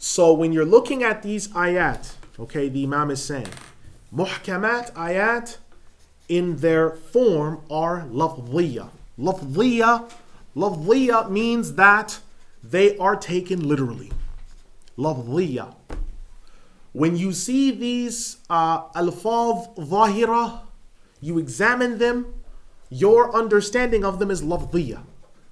So when you're looking at these ayat, okay, the Imam is saying, muhkamat ayat in their form are lafdhiya. Lafdhiya means that they are taken literally. Lafdhiya. When you see these alfaz zahira, you examine them, your understanding of them is lafdhiya.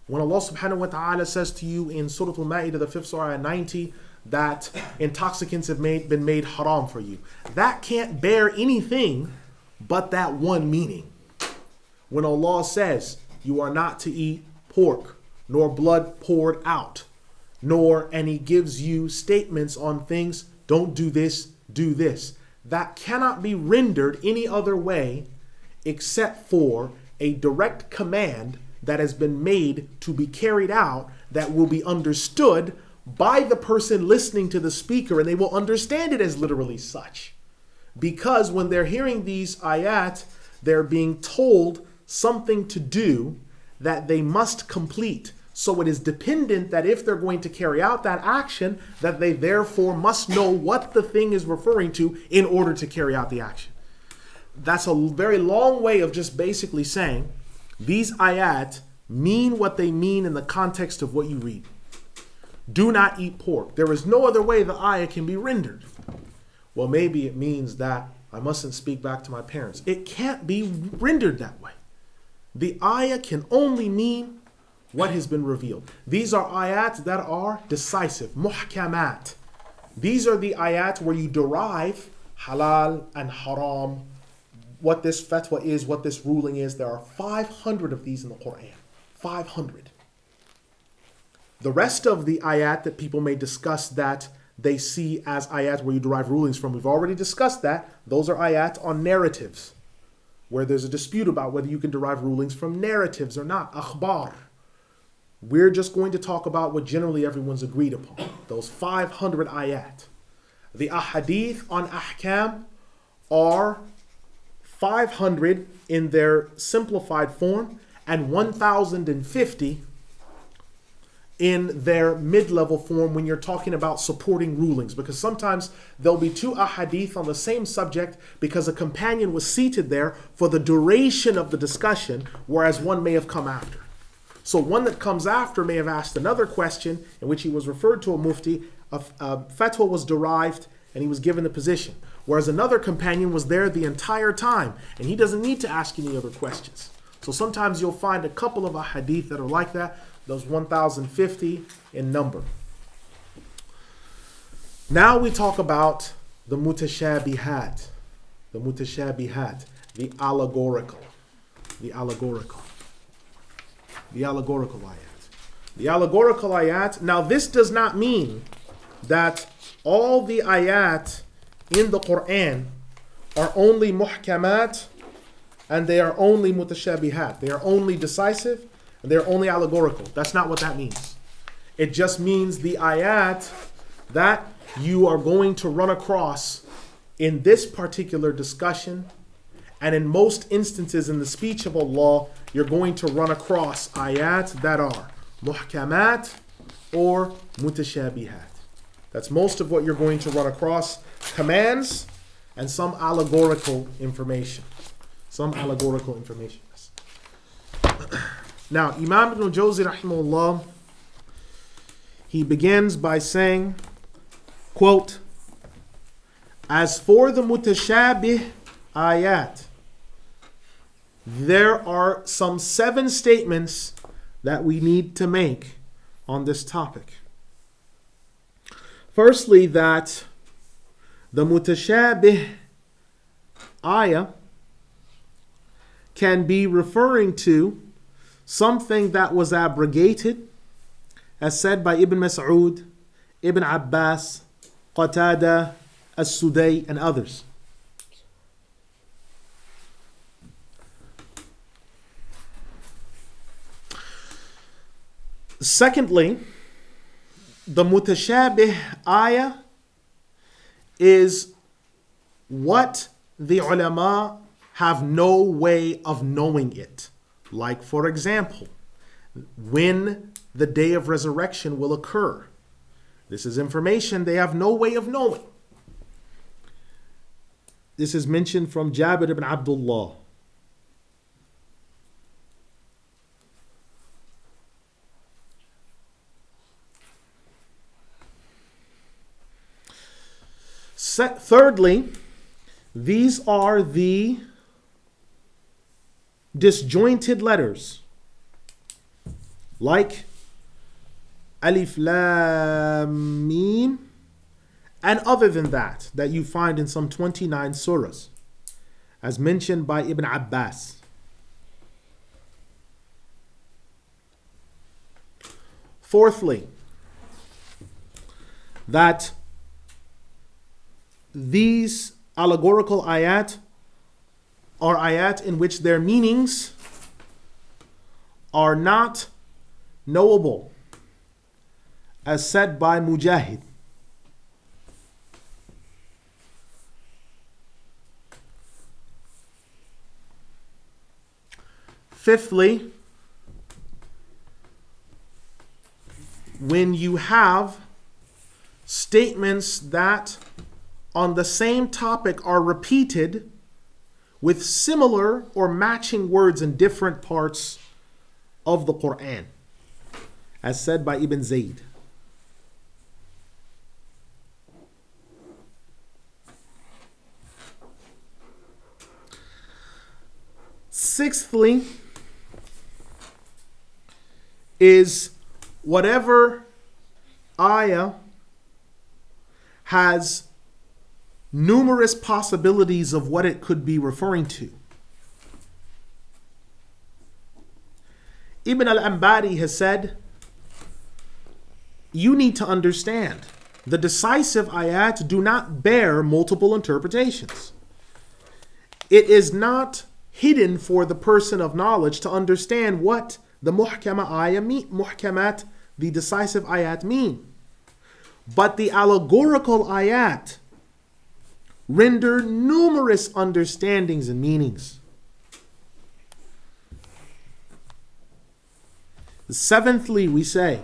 When Allah subhanahu wa ta'ala says to you in Surah Al-Ma'idah, the 5th surah, 90, that intoxicants have been made haram for you, that can't bear anything but that one meaning. When Allah says you are not to eat pork, nor blood poured out, and He gives you statements on things, don't do this, do this, that cannot be rendered any other way except for a direct command that has been made to be carried out, that will be understood by the person listening to the speaker, and they will understand it as literally such. Because when they're hearing these ayat, they're being told something to do that they must complete. So it is dependent that if they're going to carry out that action, that they therefore must know what the thing is referring to in order to carry out the action. That's a very long way of just basically saying these ayat mean what they mean in the context of what you read. Do not eat pork. There is no other way the ayah can be rendered. Well, maybe it means that I mustn't speak back to my parents. It can't be rendered that way. The ayah can only mean what has been revealed. These are ayat that are decisive, muhkamat. These are the ayat where you derive halal and haram, what this fatwa is, what this ruling is. There are 500 of these in the Qur'an. 500. The rest of the ayat that people may discuss that they see as ayat where you derive rulings from, we've already discussed that. Those are ayat on narratives, where there's a dispute about whether you can derive rulings from narratives or not. Akhbar. We're just going to talk about what generally everyone's agreed upon. Those 500 ayat. The ahadith on ahkam are 500 in their simplified form and 1,050 in their mid-level form when you're talking about supporting rulings. Because sometimes there'll be two ahadith on the same subject because a companion was seated there for the duration of the discussion, whereas one may have come after. So one that comes after may have asked another question in which he was referred to a mufti, a fatwa was derived, and he was given the position. Whereas another companion was there the entire time, and he doesn't need to ask any other questions. So sometimes you'll find a couple of ahadith that are like that, those 1,050 in number. Now we talk about the mutashabihat, the allegorical ayat. The allegorical ayat. Now this does not mean that all the ayat in the Qur'an are only muhkamat and they are only mutashabihat. They are only decisive and they're only allegorical. That's not what that means. It just means the ayat that you are going to run across in this particular discussion, and in most instances in the speech of Allah, you're going to run across ayat that are muhkamat or mutashabihat. That's most of what you're going to run across. Commands and some allegorical information. Now, Imam Ibn Al-Jawzi rahimahullah, he begins by saying, quote, as for the mutashabih ayat, there are some 7 statements that we need to make on this topic. Firstly, that the mutashabih ayah can be referring to something that was abrogated, as said by Ibn Mas'ud, Ibn Abbas, Qatada, As-Sudai, and others. Secondly, the mutashabih ayah is what the ulama have no way of knowing it. Like, for example, when the day of resurrection will occur. This is information they have no way of knowing. This is mentioned from Jabir ibn Abdullah. Thirdly, these are the disjointed letters, like Alif Lam Mim, and other than that you find in some 29 surahs, as mentioned by Ibn Abbas. Fourthly, that these allegorical ayat are ayat in which their meanings are not knowable, as said by Mujahid. Fifthly, when you have statements that on the same topic are repeated with similar or matching words in different parts of the Qur'an, as said by Ibn Zayd. Sixthly, is whatever ayah has numerous possibilities of what it could be referring to. Ibn Al-Hanbali has said, you need to understand the decisive ayat do not bear multiple interpretations. It is not hidden for the person of knowledge to understand what the muhkamat, the decisive ayat mean. But the allegorical ayat render numerous understandings and meanings. Seventhly, we say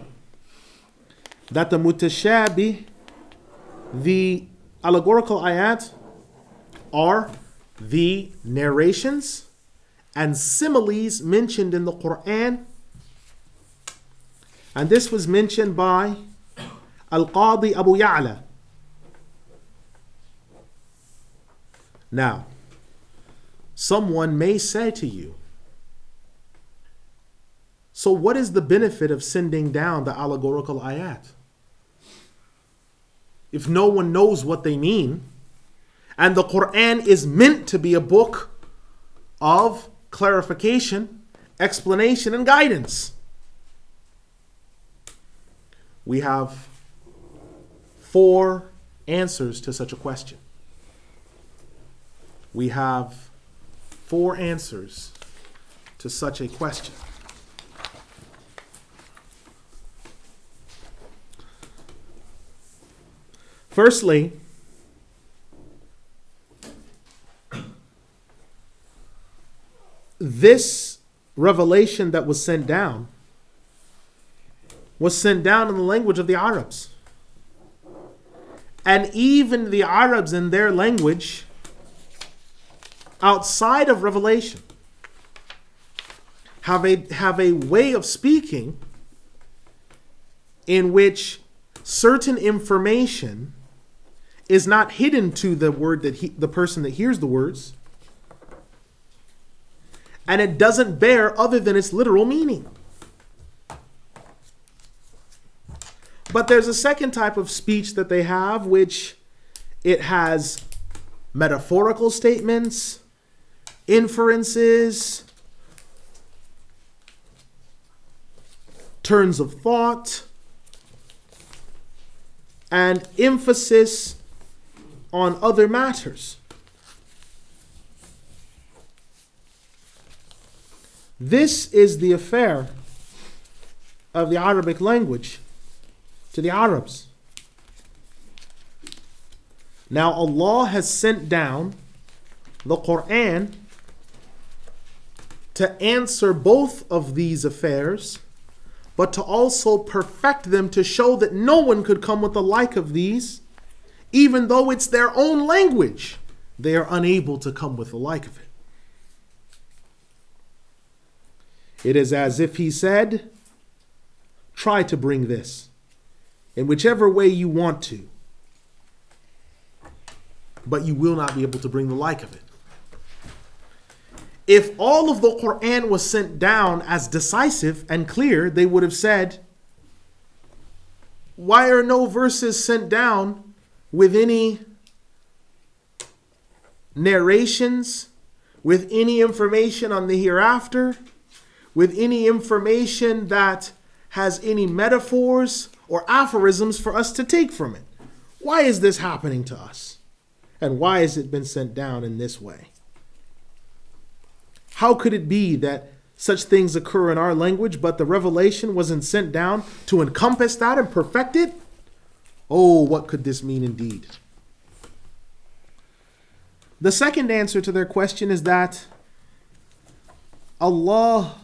that the mutashabih, the allegorical ayat, are the narrations and similes mentioned in the Qur'an. And this was mentioned by Al-Qadi Abu Ya'la. Now, someone may say to you, so what is the benefit of sending down the allegorical ayat? If no one knows what they mean, and the Qur'an is meant to be a book of clarification, explanation, and guidance. We have 4 answers to such a question. We have 4 answers to such a question. Firstly, this revelation that was sent down in the language of the Arabs. And even the Arabs in their language, outside of revelation, have a way of speaking in which certain information is not hidden to the word that the person that hears the words, and it doesn't bear other than its literal meaning. But there's a second type of speech that they have, which it has metaphorical statements, inferences, turns of thought, and emphasis on other matters. This is the affair of the Arabic language to the Arabs. Now Allah has sent down the Qur'an to answer both of these affairs but to also perfect them, to show that no one could come with the like of these, even though it's their own language, they are unable to come with the like of it. It is as if he said, try to bring this in whichever way you want to, but you will not be able to bring the like of it. If all of the Qur'an was sent down as decisive and clear, they would have said, why are no verses sent down with any narrations, with any information on the hereafter, with any information that has any metaphors or aphorisms for us to take from it? Why is this happening to us? And why has it been sent down in this way? How could it be that such things occur in our language, but the revelation wasn't sent down to encompass that and perfect it? Oh, what could this mean indeed? The second answer to their question is that Allah,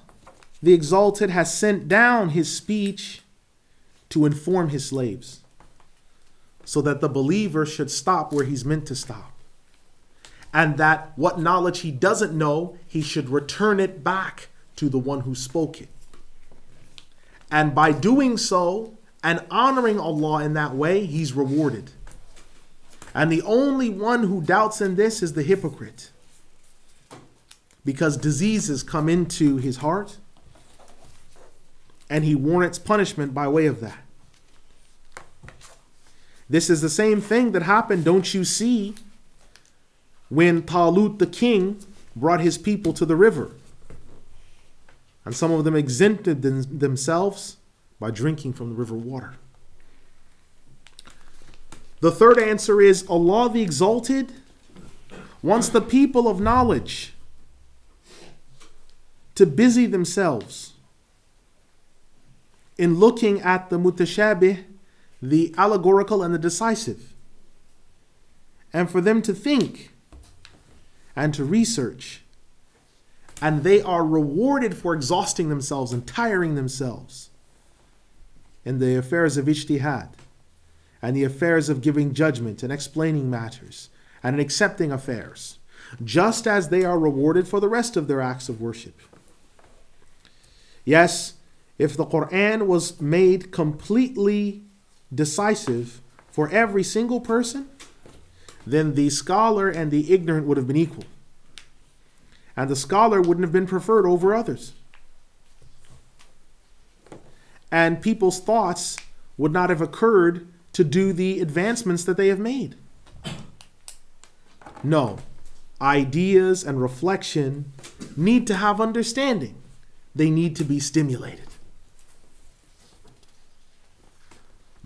the Exalted, has sent down His speech to inform His slaves, so that the believer should stop where he's meant to stop. And that what knowledge he doesn't know, he should return it back to the one who spoke it. And by doing so and honoring Allah in that way, he's rewarded. And the only one who doubts in this is the hypocrite, because diseases come into his heart and he warrants punishment by way of that. This is the same thing that happened, don't you see, when Talut the king brought his people to the river. And some of them exempted themselves by drinking from the river water. The third answer is Allah the Exalted wants the people of knowledge to busy themselves in looking at the mutashabih, the allegorical and the decisive, and for them to think and to research. And they are rewarded for exhausting themselves and tiring themselves in the affairs of ijtihad and the affairs of giving judgment and explaining matters and accepting affairs, just as they are rewarded for the rest of their acts of worship. Yes, if the Qur'an was made completely decisive for every single person, then the scholar and the ignorant would have been equal. And the scholar wouldn't have been preferred over others. And people's thoughts would not have occurred to do the advancements that they have made. No, ideas and reflection need to have understanding. They need to be stimulated.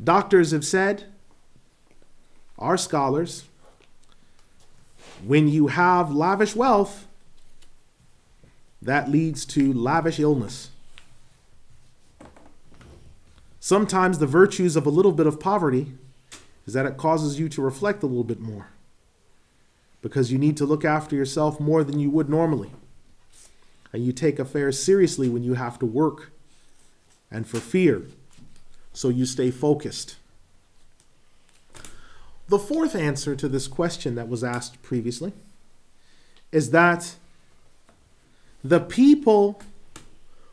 Doctors have said, our scholars, when you have lavish wealth, that leads to lavish illness. Sometimes the virtues of a little bit of poverty is that it causes you to reflect a little bit more, because you need to look after yourself more than you would normally. And you take affairs seriously when you have to work and for fear, so you stay focused. The fourth answer to this question that was asked previously is that the people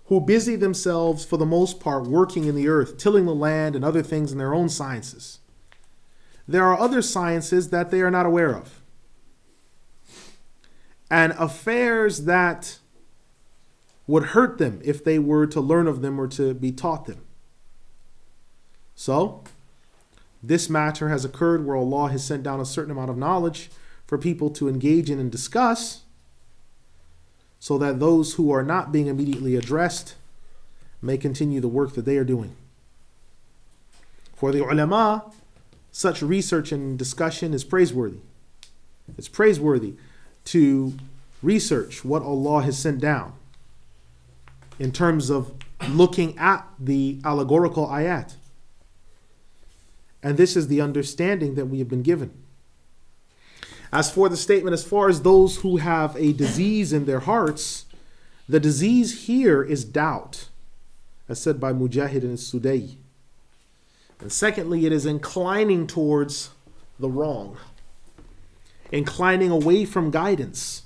who busy themselves for the most part working in the earth, tilling the land and other things in their own sciences, there are other sciences that they are not aware of, and affairs that would hurt them if they were to learn of them or to be taught them. So, this matter has occurred where Allah has sent down a certain amount of knowledge for people to engage in and discuss, so that those who are not being immediately addressed may continue the work that they are doing. For the ulama, such research and discussion is praiseworthy. It's praiseworthy to research what Allah has sent down in terms of looking at the allegorical ayat. And this is the understanding that we have been given. As for the statement, as far as those who have a disease in their hearts, the disease here is doubt. as said by Mujahid and Sudai. And secondly, it is inclining towards the wrong, inclining away from guidance,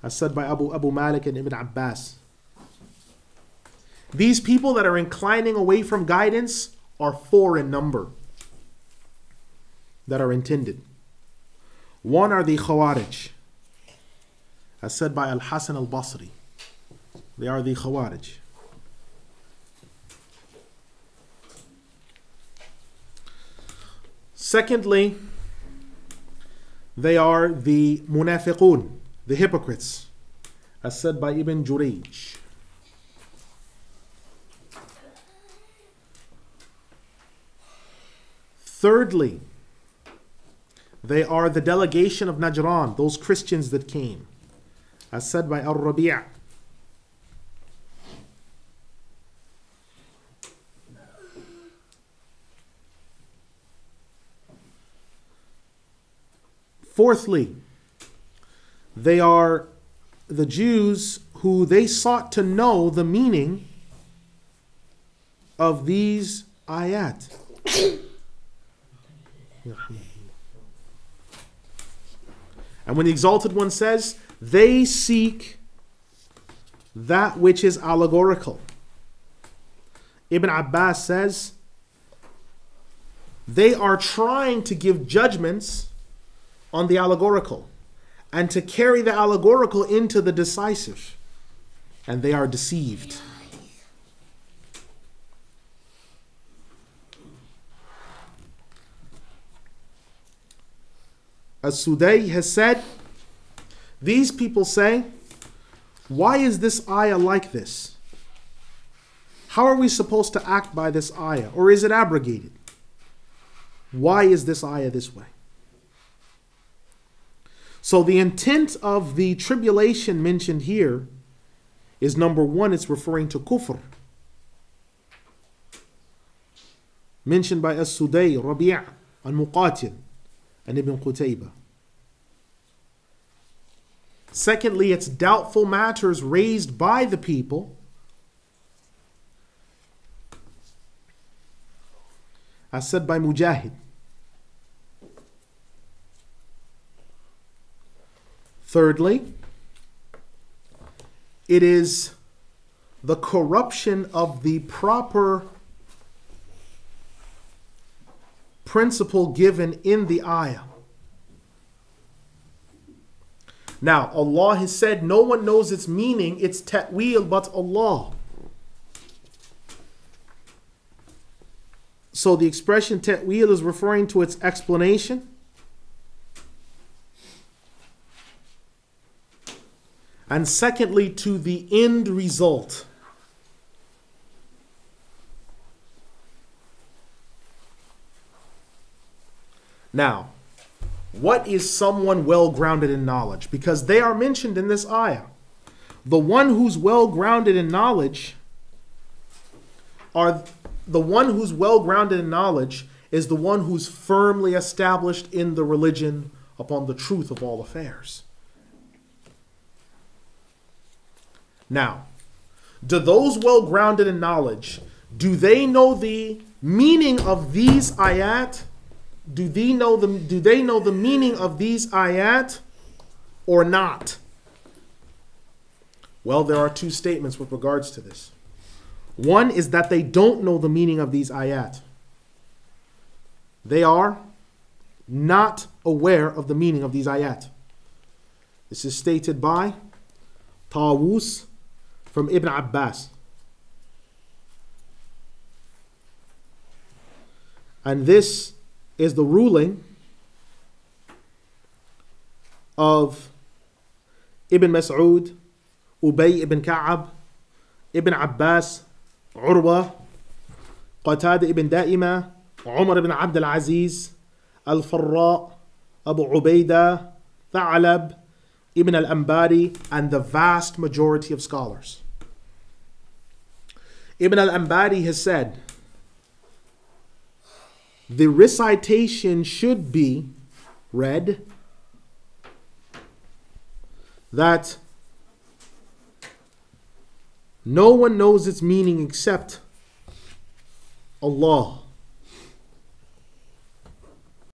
as said by Abu Malik and Ibn Abbas. These people that are inclining away from guidance are 4 in number that are intended. One are the Khawarij, as said by Al-Hasan al-Basri. They are the Khawarij. Secondly, they are the Munafiqun, the hypocrites, as said by Ibn Jurayj. Thirdly, they are the delegation of Najran, those Christians that came, as said by Al-Rabi'. Fourthly, they are the Jews who they sought to know the meaning of these ayat. And when the Exalted One says, they seek that which is allegorical. Ibn Abbas says, they are trying to give judgments on the allegorical and to carry the allegorical into the decisive. And they are deceived. As-Sudai has said, these people say, why is this ayah like this? How are we supposed to act by this ayah? Or is it abrogated? Why is this ayah this way? So the intent of the tribulation mentioned here is, number one, it's referring to kufr. Mentioned by As-Sudai, Rabi' al-Muqatil, and Ibn Qutaybah. Secondly, it's doubtful matters raised by the people, as said by Mujahid. Thirdly, it is the corruption of the proper principle given in the ayah. Now, Allah has said no one knows its meaning, its ta'wil, but Allah. So the expression ta'wil is referring to its explanation. And secondly, to the end result. Now, what is someone well-grounded in knowledge? Because they are mentioned in this ayah. The one who's well-grounded in knowledge is the one who's firmly established in the religion upon the truth of all affairs. Now, do those well-grounded in knowledge, do they know the meaning of these ayat? Do they know the meaning of these ayat or not? Well, there are 2 statements with regards to this. One is that they don't know the meaning of these ayat. They are not aware of the meaning of these ayat. This is stated by Tawus from Ibn Abbas. And this is the ruling of Ibn Mas'ud, Ubay ibn Ka'ab, Ibn Abbas, Urwa, Qatada ibn Da'ima, Umar ibn Abd al-Aziz, Al-Farra, Abu Ubaidah, Tha'lab, Ibn Al-Ambari, and the vast majority of scholars. Ibn Al-Ambari has said, the recitation should be read that No one knows its meaning except Allah.